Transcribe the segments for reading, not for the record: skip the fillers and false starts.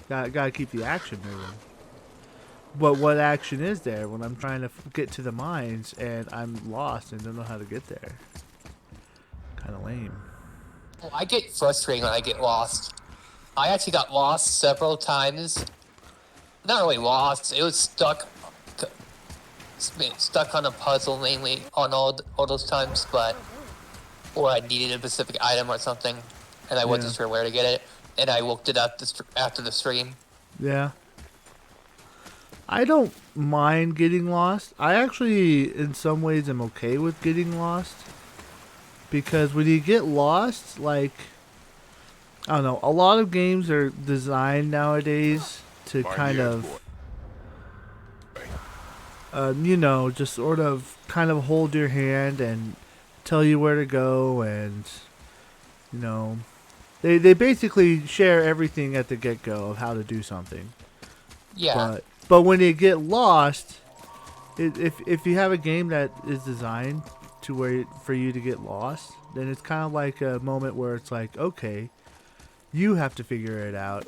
Gotta keep the action moving. But what action is there when I'm trying to get to the mines and I'm lost and don't know how to get there? Kind of lame. Well, I get frustrated when I get lost. I actually got lost several times. Not really lost. It was stuck on a puzzle mainly on all those times, but or I needed a specific item or something, and I wasn't sure where to get it, and I looked it up after the stream. Yeah. I don't mind getting lost. I actually, in some ways, am okay with getting lost. Because when you get lost, like, I don't know, a lot of games are designed nowadays to kind of, just sort of kind of hold your hand and tell you where to go. And, you know, they basically share everything at the get-go of how to do something. Yeah. But when you get lost, if you have a game that is designed to where for you to get lost, then it's kind of like a moment where it's like, okay, you have to figure it out,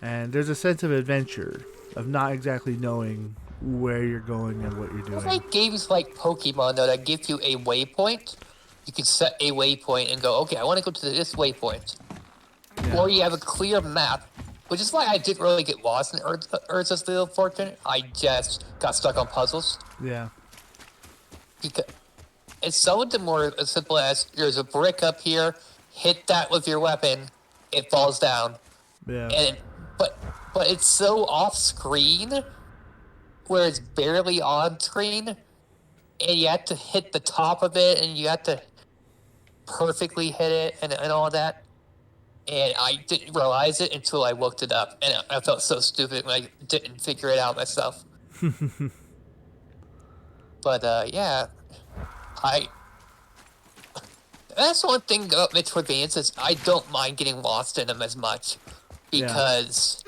and there's a sense of adventure of not exactly knowing where you're going and what you're doing. It's like games like Pokemon though that give you a waypoint. You can set a waypoint and go, okay, I want to go to this waypoint, or you have a clear map. Which is why I didn't really get lost in Urza's Little Fortune. I just got stuck on puzzles. Yeah. Because it's something more as simple as there's a brick up here, hit that with your weapon, it falls down. Yeah. But it's so off screen, where it's barely on screen, and you have to hit the top of it, and you have to perfectly hit it, and all that. And I didn't realize it until I looked it up, and I felt so stupid when I didn't figure it out myself. But yeah, that's one thing about Metroidvanias is I don't mind getting lost in them as much, because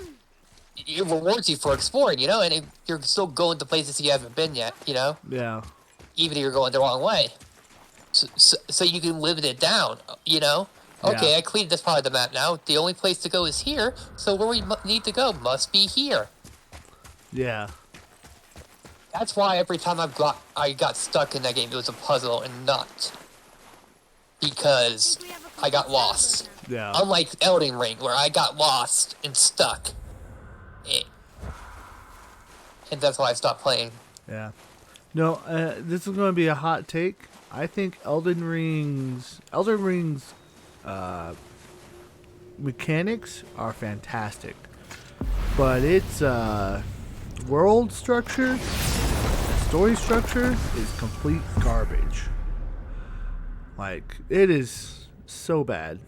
it rewards you for exploring, and you're still going to places you haven't been yet, Yeah. even if you're going the wrong way. So you can limit it down, Okay, I cleaned this part of the map now. The only place to go is here, so where we need to go must be here. Yeah. That's why every time I got stuck in that game, it was a puzzle and not because I got lost. Yeah. Unlike Elden Ring, where I got lost and stuck. And that's why I stopped playing. Yeah. No, this is going to be a hot take. I think Elden Ring's mechanics are fantastic, but its world structure, story structure is complete garbage. Like, it is so bad.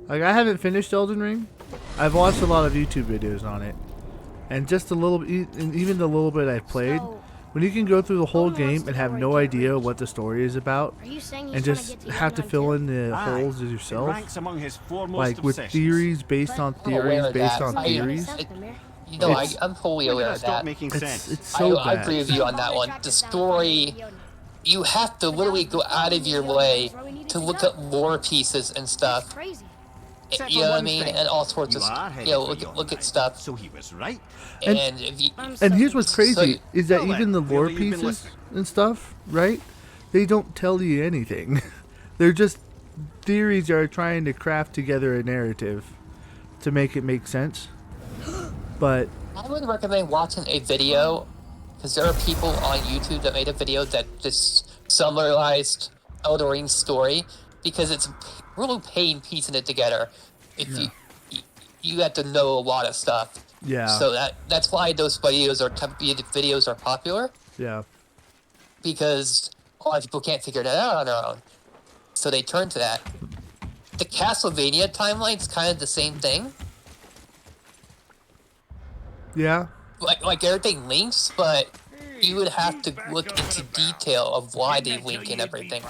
Like, I haven't finished Elden Ring. I've watched a lot of YouTube videos on it, and just a little, even the little bit I've played. When you can go through the whole game and have no idea what the story is about, and just have to fill in the holes yourself, like with theories based on theories based on theories. I'm fully aware of that. It's so bad. I agree with you on that one. The story, you have to literally go out of your way to look up lore pieces and stuff. You know what I mean? And all sorts of, look at stuff. So he was right. And here's what's crazy is that even the lore pieces and stuff, right? They don't tell you anything. They're just theories that are trying to craft together a narrative to make it make sense. But I would recommend watching a video, because there are people on YouTube that made a video that just summarized Elden Ring's story, because it's really pain piecing it together. If you have to know a lot of stuff. Yeah. So that's why those videos are popular. Yeah. Because a lot of people can't figure that out on their own, so they turn to that. The Castlevania timeline's kind of the same thing. Yeah. Like everything links, but you would have to look into detail of why they link and everything.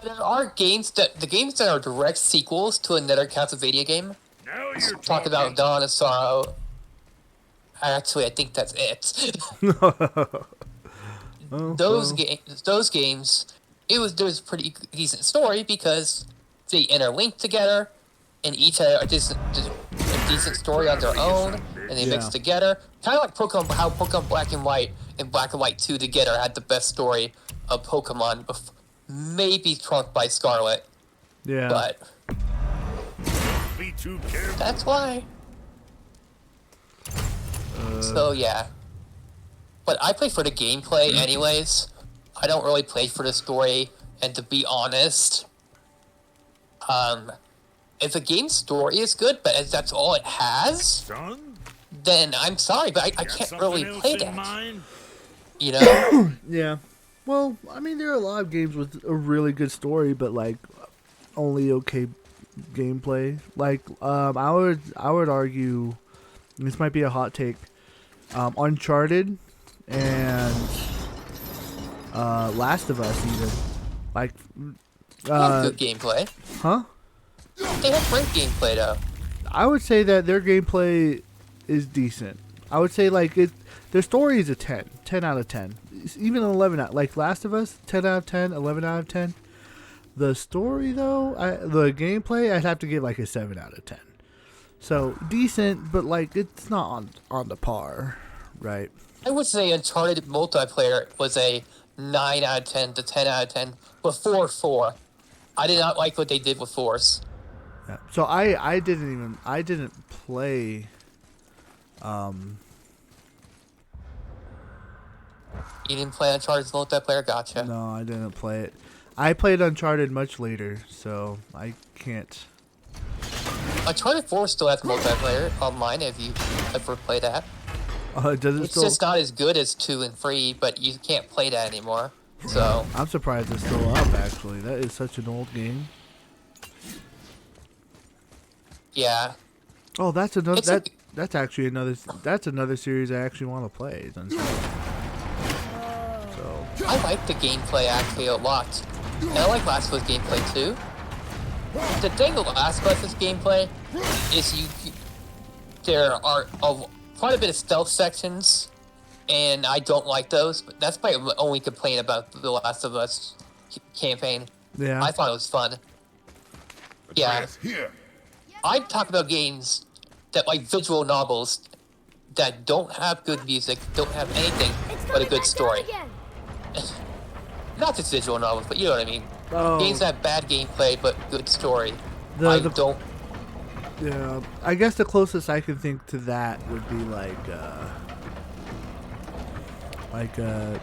There are games that are direct sequels to another Castlevania game. Talk about Dawn of Sorrow. Actually, I think that's it. those games, there was a pretty decent story because they interlinked together, and each had a decent story on their own, and they mixed together. Kind of like Pokemon, how Pokemon Black and White and Black and White 2 together had the best story of Pokemon, maybe trumped by Scarlet. Yeah. But Be too careful. that's why. So yeah. But I play for the gameplay anyways. I don't really play for the story, and to be honest, if a game's story is good, but if that's all it has, Son, then I'm sorry, but I got can't something really else play in that. mind? You know? Yeah. Well, I mean, there are a lot of games with a really good story, but like only okay gameplay. Like, I would argue this might be a hot take. Uncharted and Last of Us, even like, They have good gameplay. huh? They have great gameplay though. I would say that their gameplay is decent. I would say like their story is a 10 out of 10, even an 11 out. Like Last of Us, 10 out of 10, 11 out of 10. The story though, the gameplay, I'd have to give like a 7 out of 10. So decent, but like it's not on the par, right? I would say Uncharted multiplayer was a 9 out of 10 to 10 out of 10 before 4. I did not like what they did with Force. Yeah. So I didn't play. You didn't play Uncharted multiplayer? Gotcha. No, I didn't play it. I played Uncharted much later, so I can't. Uncharted 4 still has multiplayer online if you ever play that. Does it It's still? just not as good as 2 and 3, but you can't play that anymore. So, I'm surprised it's still up. Actually, that is such an old game. yeah. Oh, that's another. It's a- That's actually another. That's another series I actually want to play. is Uncharted. So I like the gameplay actually a lot. And I like Last of Us gameplay too. The thing with Last of Us' gameplay is there are quite a bit of stealth sections, and I don't like those. But that's my only complaint about the Last of Us campaign. yeah. I thought it was fun. Yeah, Atreus, here. I'm talking about games that like visual novels that don't have good music, don't have anything but a good story. Not just visual novels, but you know what I mean. Oh. Games that have bad gameplay but good story. The- don't. Yeah, I guess the closest I can think to that would be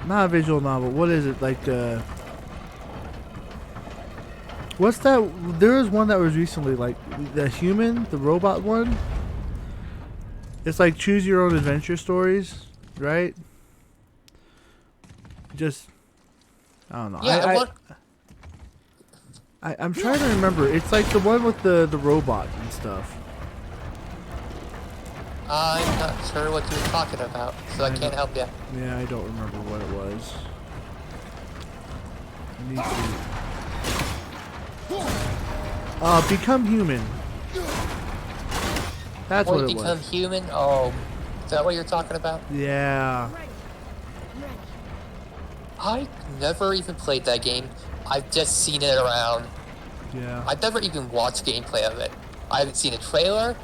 not a visual novel. What is it what's that? There was one that was recently like the robot one. It's like choose your own adventure stories, right? Just I don't know. Yeah, I'm trying to remember. It's like the one with the robot and stuff. I'm not sure what you're talking about, so I can't help you. Yeah, I don't remember what it was. I need to. Become Human. That's what it Become was. Human? Oh, is that what you're talking about? Yeah. I never even played that game. I've just seen it around. Yeah. I've never even watched gameplay of it. I haven't seen a trailer.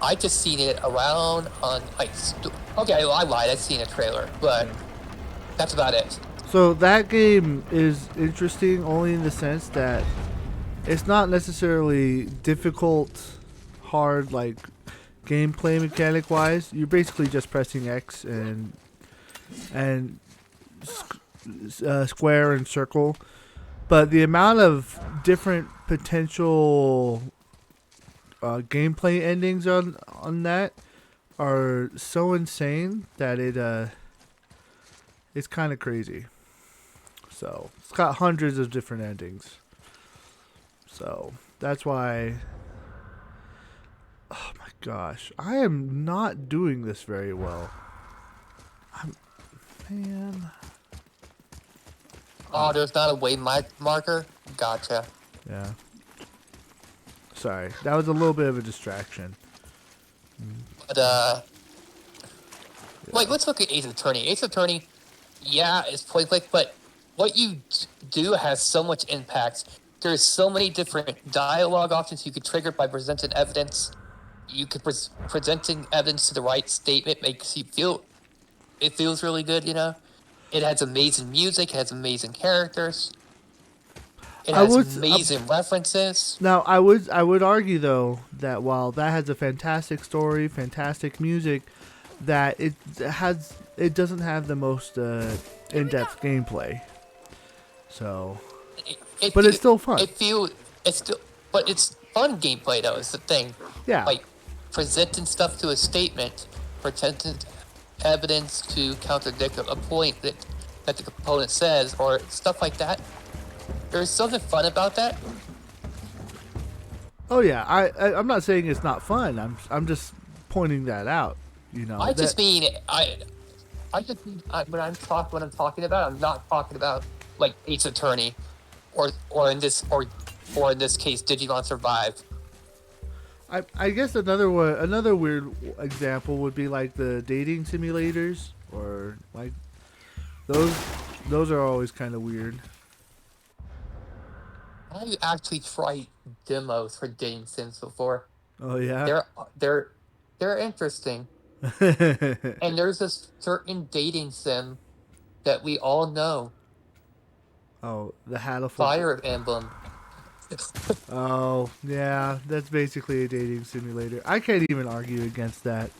I just seen it around on like. Okay, I lied. I've seen a trailer, but that's about it. So that game is interesting only in the sense that it's not necessarily difficult, hard like gameplay mechanic wise. You're basically just pressing X and square and circle, but the amount of different potential gameplay endings on that are so insane that it's kind of crazy. So it's got hundreds of different endings. So that's why. Oh my gosh, I am not doing this very well. Man. Oh, there's not a waymarker marker? Gotcha. Yeah. Sorry, that was a little bit of a distraction. But, like, let's look at Ace Attorney. Ace Attorney, yeah, it's point click, but what you do has so much impact. There's so many different dialogue options you could trigger by presenting evidence. You could presenting evidence to the right statement makes you feel it feels really good. You know, it has amazing music. It has amazing characters. It I has would- amazing references. Now, I would argue though that while that has a fantastic story, fantastic music, that it doesn't have the most in-depth gameplay. So, but it's still fun. But it's fun gameplay though. Is the thing. Yeah. Like presenting stuff to a statement, presenting evidence to contradict a point that the opponent says, or stuff like that. There's something fun about that. Oh yeah, I'm not saying it's not fun. I'm just pointing that out. You know. I just that- mean when I'm talking about, I'm not talking about like Ace Attorney, or in this case, Digimon Survive. I guess another weird example would be like the dating simulators, or like those are always kind of weird. I actually tried demos for dating sims before. Oh yeah. They're interesting. And there's a certain dating sim that we all know, Oh, the Hatoful. Fire Emblem. Oh yeah, that's basically a dating simulator. I can't even argue against that.